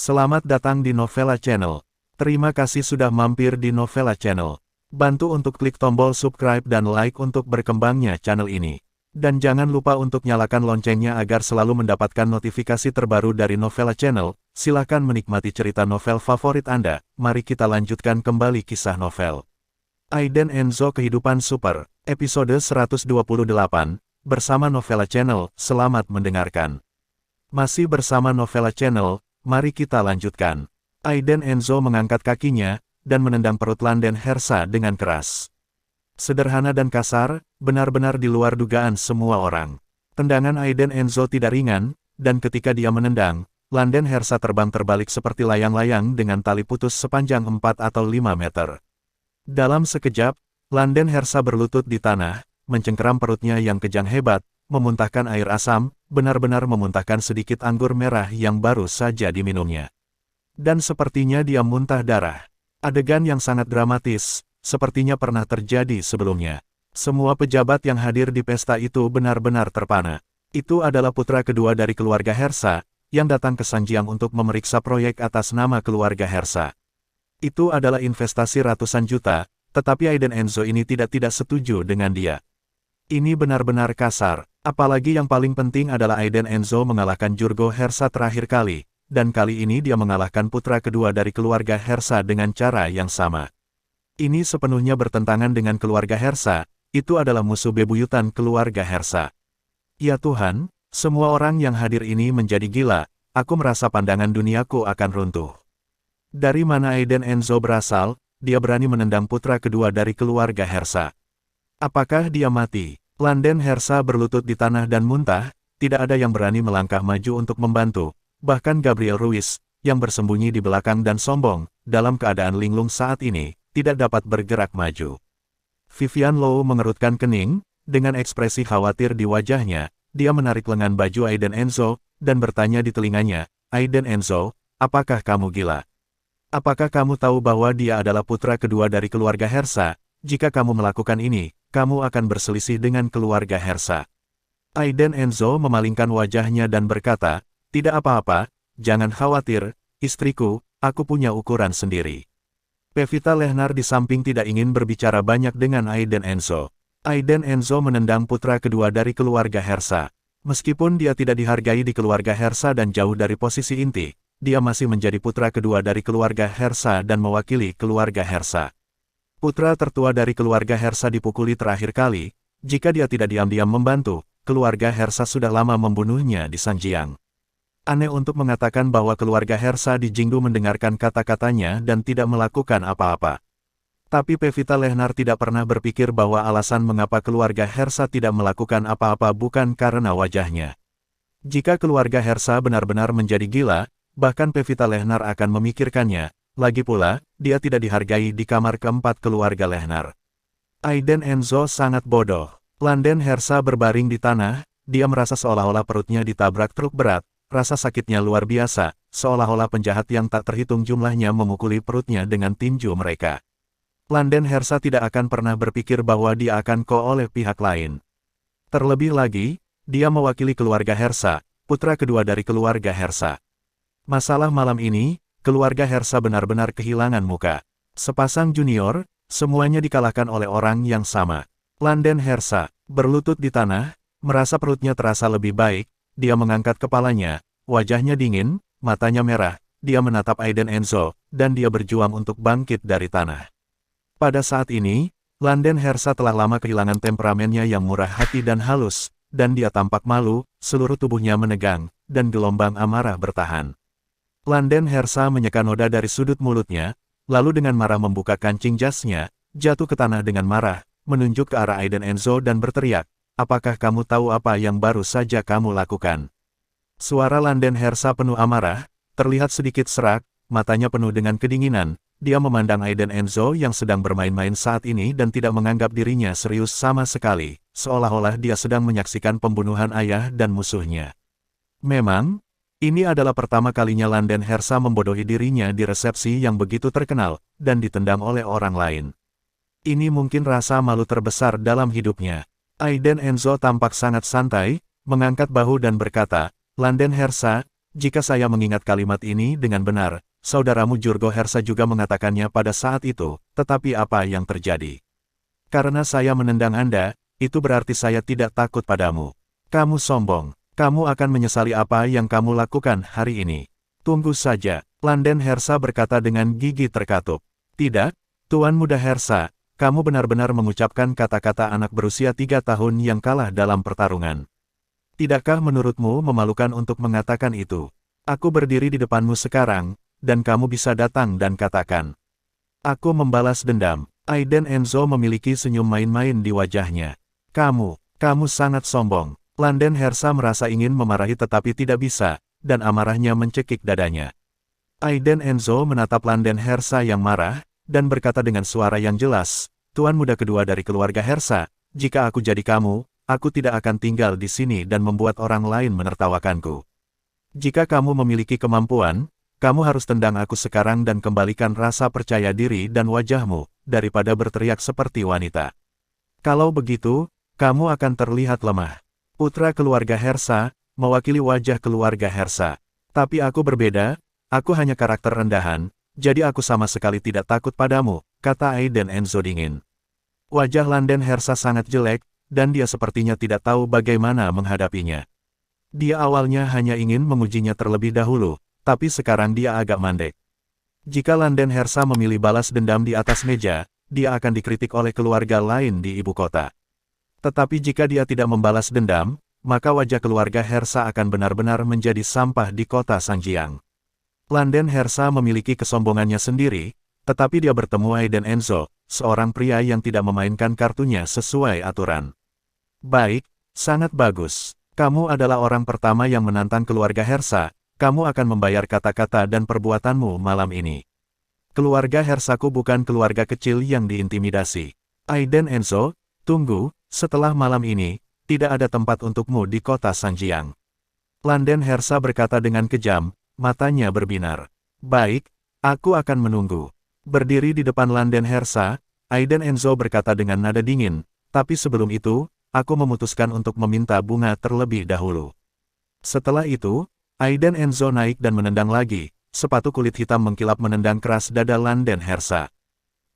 Selamat datang di Novella Channel. Terima kasih sudah mampir di Novella Channel. Bantu untuk klik tombol subscribe dan like untuk berkembangnya channel ini. Dan jangan lupa untuk nyalakan loncengnya agar selalu mendapatkan notifikasi terbaru dari Novella Channel. Silahkan menikmati cerita novel favorit Anda. Mari kita lanjutkan kembali kisah novel Aiden Enzo Kehidupan Super, episode 128, bersama Novella Channel. Selamat mendengarkan. Masih bersama Novella Channel, mari kita lanjutkan. Aiden Enzo mengangkat kakinya, dan menendang perut Landen Hersa dengan keras. Sederhana dan kasar, benar-benar di luar dugaan semua orang. Tendangan Aiden Enzo tidak ringan, dan ketika dia menendang, Landen Hersa terbang terbalik seperti layang-layang dengan tali putus sepanjang 4 atau 5 meter. Dalam sekejap, Landen Hersa berlutut di tanah, mencengkeram perutnya yang kejang hebat, memuntahkan air asam, benar-benar memuntahkan sedikit anggur merah yang baru saja diminumnya. Dan sepertinya dia muntah darah. Adegan yang sangat dramatis, sepertinya pernah terjadi sebelumnya. Semua pejabat yang hadir di pesta itu benar-benar terpana. Itu adalah putra kedua dari keluarga Hersa, yang datang ke Sanjiang untuk memeriksa proyek atas nama keluarga Hersa. Itu adalah investasi ratusan juta, tetapi Aiden Enzo ini tidak setuju dengan dia. Ini benar-benar kasar, apalagi yang paling penting adalah Aiden Enzo mengalahkan Jurgo Hersa terakhir kali, dan kali ini dia mengalahkan putra kedua dari keluarga Hersa dengan cara yang sama. Ini sepenuhnya bertentangan dengan keluarga Hersa, itu adalah musuh bebuyutan keluarga Hersa. Ya Tuhan, semua orang yang hadir ini menjadi gila, aku merasa pandangan duniaku akan runtuh. Dari mana Aiden Enzo berasal, dia berani menendang putra kedua dari keluarga Hersa. Apakah dia mati? Landen Hersa berlutut di tanah dan muntah, tidak ada yang berani melangkah maju untuk membantu, bahkan Gabriel Ruiz, yang bersembunyi di belakang dan sombong, dalam keadaan linglung saat ini, tidak dapat bergerak maju. Vivian Low mengerutkan kening, dengan ekspresi khawatir di wajahnya, dia menarik lengan baju Aiden Enzo, dan bertanya di telinganya, Aiden Enzo, apakah kamu gila? Apakah kamu tahu bahwa dia adalah putra kedua dari keluarga Hersa? Jika kamu melakukan ini, kamu akan berselisih dengan keluarga Hersa. Aiden Enzo memalingkan wajahnya dan berkata, tidak apa-apa, jangan khawatir, istriku, aku punya ukuran sendiri. Pevita Lehnar di samping tidak ingin berbicara banyak dengan Aiden Enzo. Aiden Enzo menendang putra kedua dari keluarga Hersa. Meskipun dia tidak dihargai di keluarga Hersa dan jauh dari posisi inti, dia masih menjadi putra kedua dari keluarga Hersa dan mewakili keluarga Hersa. Putra tertua dari keluarga Hersa dipukuli terakhir kali, jika dia tidak diam-diam membantu, keluarga Hersa sudah lama membunuhnya di Sanjiang. Aneh untuk mengatakan bahwa keluarga Hersa di Jingdu mendengarkan kata-katanya dan tidak melakukan apa-apa. Tapi Pevita Lehnar tidak pernah berpikir bahwa alasan mengapa keluarga Hersa tidak melakukan apa-apa bukan karena wajahnya. Jika keluarga Hersa benar-benar menjadi gila, bahkan Pevita Lehnar akan memikirkannya. Lagi pula, dia tidak dihargai di kamar keempat keluarga Lehnar. Aiden Enzo sangat bodoh. Landen Hersa berbaring di tanah, dia merasa seolah-olah perutnya ditabrak truk berat, rasa sakitnya luar biasa, seolah-olah penjahat yang tak terhitung jumlahnya memukuli perutnya dengan tinju mereka. Landen Hersa tidak akan pernah berpikir bahwa dia akan oleh pihak lain. Terlebih lagi, dia mewakili keluarga Hersa, putra kedua dari keluarga Hersa. Masalah malam ini, keluarga Hersa benar-benar kehilangan muka. Sepasang junior, semuanya dikalahkan oleh orang yang sama. Landen Hersa, berlutut di tanah, merasa perutnya terasa lebih baik, dia mengangkat kepalanya, wajahnya dingin, matanya merah, dia menatap Aiden Enzo, dan dia berjuang untuk bangkit dari tanah. Pada saat ini, Landen Hersa telah lama kehilangan temperamennya yang murah hati dan halus, dan dia tampak malu, seluruh tubuhnya menegang, dan gelombang amarah bertahan. Landen Hersa menyeka noda dari sudut mulutnya, lalu dengan marah membuka kancing jasnya, jatuh ke tanah dengan marah, menunjuk ke arah Aiden Enzo dan berteriak, apakah kamu tahu apa yang baru saja kamu lakukan? Suara Landen Hersa penuh amarah, terlihat sedikit serak, matanya penuh dengan kedinginan, dia memandang Aiden Enzo yang sedang bermain-main saat ini dan tidak menganggap dirinya serius sama sekali, seolah-olah dia sedang menyaksikan pembunuhan ayah dan musuhnya. Memang, Ini adalah pertama kalinya Landen Hersa membodohi dirinya di resepsi yang begitu terkenal, dan ditendang oleh orang lain. Ini mungkin rasa malu terbesar dalam hidupnya. Aiden Enzo tampak sangat santai, mengangkat bahu dan berkata, Landen Hersa, jika saya mengingat kalimat ini dengan benar, saudaramu Jurgo Hersa juga mengatakannya pada saat itu, tetapi apa yang terjadi? Karena saya menendang Anda, itu berarti saya tidak takut padamu. Kamu sombong. Kamu akan menyesali apa yang kamu lakukan hari ini. Tunggu saja, Landen Hersa berkata dengan gigi terkatup. Tidak, Tuan Muda Hersa, kamu benar-benar mengucapkan kata-kata anak berusia 3 tahun yang kalah dalam pertarungan. Tidakkah menurutmu memalukan untuk mengatakan itu? Aku berdiri di depanmu sekarang, dan kamu bisa datang dan katakan. Aku membalas dendam. Aiden Enzo memiliki senyum main-main di wajahnya. Kamu sangat sombong. Landen Hersa merasa ingin memarahi tetapi tidak bisa, dan amarahnya mencekik dadanya. Aiden Enzo menatap Landen Hersa yang marah, dan berkata dengan suara yang jelas, Tuan muda kedua dari keluarga Hersa, jika aku jadi kamu, aku tidak akan tinggal di sini dan membuat orang lain menertawakanku. Jika kamu memiliki kemampuan, kamu harus tendang aku sekarang dan kembalikan rasa percaya diri dan wajahmu, daripada berteriak seperti wanita. Kalau begitu, kamu akan terlihat lemah. Putra keluarga Hersa, mewakili wajah keluarga Hersa. Tapi aku berbeda, aku hanya karakter rendahan, jadi aku sama sekali tidak takut padamu, kata Aiden Enzo dingin. Wajah Landen Hersa sangat jelek, dan dia sepertinya tidak tahu bagaimana menghadapinya. Dia awalnya hanya ingin mengujinya terlebih dahulu, tapi sekarang dia agak mandek. Jika Landen Hersa memilih balas dendam di atas meja, dia akan dikritik oleh keluarga lain di ibu kota. Tetapi jika dia tidak membalas dendam, maka wajah keluarga Hersa akan benar-benar menjadi sampah di kota Sangjiang. Landen Hersa memiliki kesombongannya sendiri, tetapi dia bertemu Aiden Enzo, seorang pria yang tidak memainkan kartunya sesuai aturan. Baik, sangat bagus. Kamu adalah orang pertama yang menantang keluarga Hersa, kamu akan membayar kata-kata dan perbuatanmu malam ini. Keluarga Hersaku bukan keluarga kecil yang diintimidasi. Aiden Enzo, tunggu. Setelah malam ini, tidak ada tempat untukmu di kota Sangjiang. Landen Hersa berkata dengan kejam, matanya berbinar. Baik, aku akan menunggu. Berdiri di depan Landen Hersa, Aiden Enzo berkata dengan nada dingin, tapi sebelum itu, aku memutuskan untuk meminta bunga terlebih dahulu. Setelah itu, Aiden Enzo naik dan menendang lagi, sepatu kulit hitam mengkilap menendang keras dada Landen Hersa.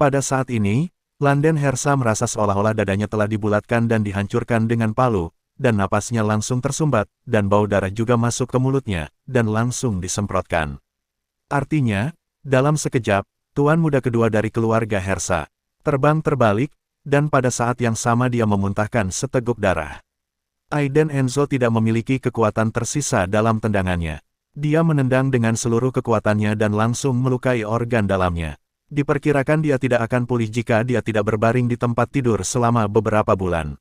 Pada saat ini, Landen Hersa merasa seolah-olah dadanya telah dibulatkan dan dihancurkan dengan palu, dan napasnya langsung tersumbat, dan bau darah juga masuk ke mulutnya, dan langsung disemprotkan. Artinya, dalam sekejap, tuan muda kedua dari keluarga Hersa terbang terbalik, dan pada saat yang sama dia memuntahkan seteguk darah. Aiden Enzo tidak memiliki kekuatan tersisa dalam tendangannya. Dia menendang dengan seluruh kekuatannya dan langsung melukai organ dalamnya. Diperkirakan dia tidak akan pulih jika dia tidak berbaring di tempat tidur selama beberapa bulan.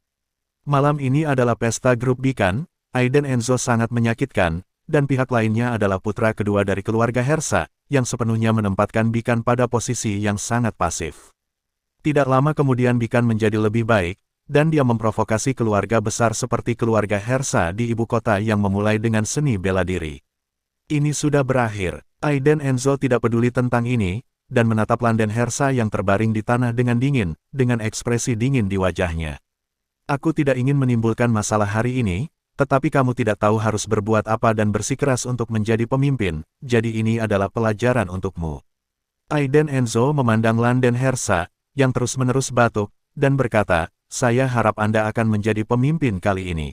Malam ini adalah pesta grup Bikan, Aiden Enzo sangat menyakitkan, dan pihak lainnya adalah putra kedua dari keluarga Hersa, yang sepenuhnya menempatkan Bikan pada posisi yang sangat pasif. Tidak lama kemudian Bikan menjadi lebih baik, dan dia memprovokasi keluarga besar seperti keluarga Hersa di ibu kota yang memulai dengan seni bela diri. Ini sudah berakhir. Aiden Enzo tidak peduli tentang ini, dan menatap Landen Hersa yang terbaring di tanah dengan dingin, dengan ekspresi dingin di wajahnya. Aku tidak ingin menimbulkan masalah hari ini, tetapi kamu tidak tahu harus berbuat apa dan bersikeras untuk menjadi pemimpin, jadi ini adalah pelajaran untukmu. Aiden Enzo memandang Landen Hersa, yang terus-menerus batuk, dan berkata, saya harap Anda akan menjadi pemimpin kali ini.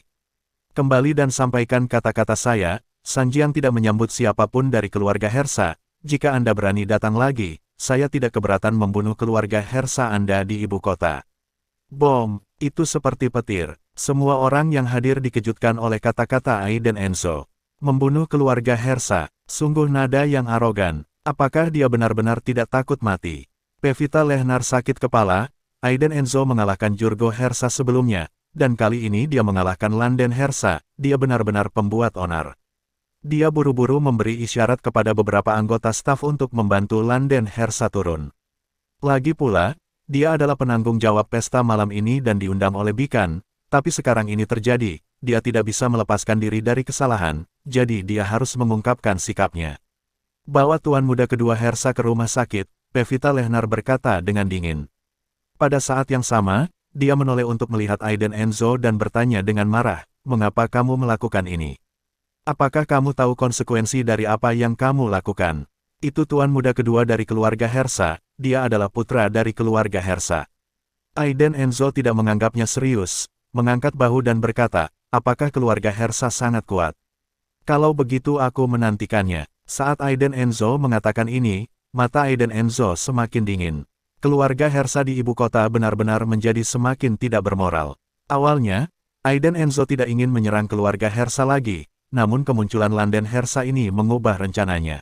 Kembali dan sampaikan kata-kata saya, Sanjiang tidak menyambut siapapun dari keluarga Hersa, jika Anda berani datang lagi, saya tidak keberatan membunuh keluarga Hersa Anda di ibu kota. Bom, itu seperti petir. Semua orang yang hadir dikejutkan oleh kata-kata Aiden Enzo. Membunuh keluarga Hersa, sungguh nada yang arogan. Apakah dia benar-benar tidak takut mati? Pevita Lehnar sakit kepala, Aiden Enzo mengalahkan Jurgo Hersa sebelumnya, dan kali ini dia mengalahkan Landen Hersa, dia benar-benar pembuat onar. Dia buru-buru memberi isyarat kepada beberapa anggota staf untuk membantu Landen Hersa turun. Lagi pula, dia adalah penanggung jawab pesta malam ini dan diundang oleh Bikan, tapi sekarang ini terjadi, dia tidak bisa melepaskan diri dari kesalahan, jadi dia harus mengungkapkan sikapnya. Bawa tuan muda kedua Hersa ke rumah sakit, Pevita Lehnar berkata dengan dingin. Pada saat yang sama, dia menoleh untuk melihat Aiden Enzo dan bertanya dengan marah, mengapa kamu melakukan ini? Apakah kamu tahu konsekuensi dari apa yang kamu lakukan? Itu tuan muda kedua dari keluarga Hersa, dia adalah putra dari keluarga Hersa. Aiden Enzo tidak menganggapnya serius, mengangkat bahu dan berkata, apakah keluarga Hersa sangat kuat? Kalau begitu aku menantikannya. Saat Aiden Enzo mengatakan ini, mata Aiden Enzo semakin dingin. Keluarga Hersa di ibu kota benar-benar menjadi semakin tidak bermoral. Awalnya, Aiden Enzo tidak ingin menyerang keluarga Hersa lagi, namun kemunculan Landen Hersa ini mengubah rencananya.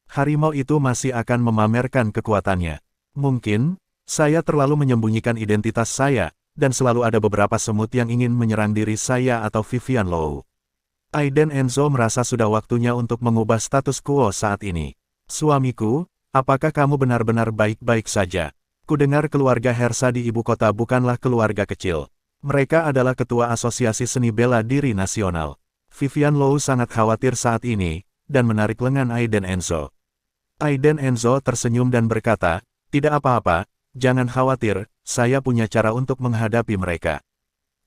Harimau itu masih akan memamerkan kekuatannya. Mungkin, saya terlalu menyembunyikan identitas saya, dan selalu ada beberapa semut yang ingin menyerang diri saya atau Vivian Low. Aiden Enzo merasa sudah waktunya untuk mengubah status quo saat ini. Suamiku, apakah kamu benar-benar baik-baik saja? Kudengar keluarga Hersa di ibu kota bukanlah keluarga kecil. Mereka adalah ketua Asosiasi Seni Bela Diri Nasional. Vivian Low sangat khawatir saat ini, dan menarik lengan Aiden Enzo. Aiden Enzo tersenyum dan berkata, tidak apa-apa, jangan khawatir, saya punya cara untuk menghadapi mereka.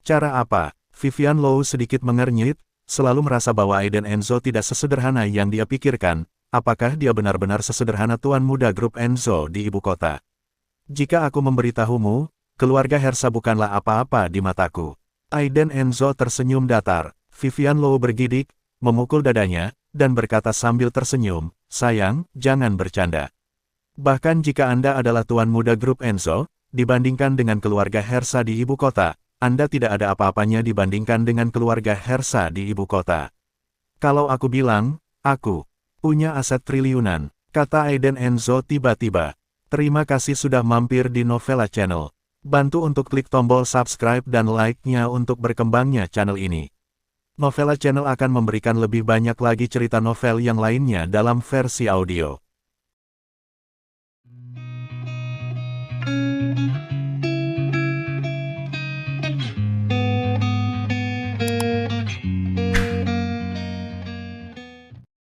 Cara apa? Vivian Low sedikit mengernyit, selalu merasa bahwa Aiden Enzo tidak sesederhana yang dia pikirkan. Apakah dia benar-benar sesederhana tuan muda grup Enzo di ibu kota? Jika aku memberitahumu, keluarga Hersa bukanlah apa-apa di mataku. Aiden Enzo tersenyum datar. Vivian Low bergidik, memukul dadanya, dan berkata sambil tersenyum, sayang, jangan bercanda. Bahkan jika Anda adalah tuan muda grup Enzo, dibandingkan dengan keluarga Hersa di ibu kota, Anda tidak ada apa-apanya dibandingkan dengan keluarga Hersa di ibu kota. Kalau aku bilang, aku punya aset triliunan, kata Aiden Enzo tiba-tiba. Terima kasih sudah mampir di Novela Channel. Bantu untuk klik tombol subscribe dan like-nya untuk berkembangnya channel ini. Novela Channel akan memberikan lebih banyak lagi cerita novel yang lainnya dalam versi audio.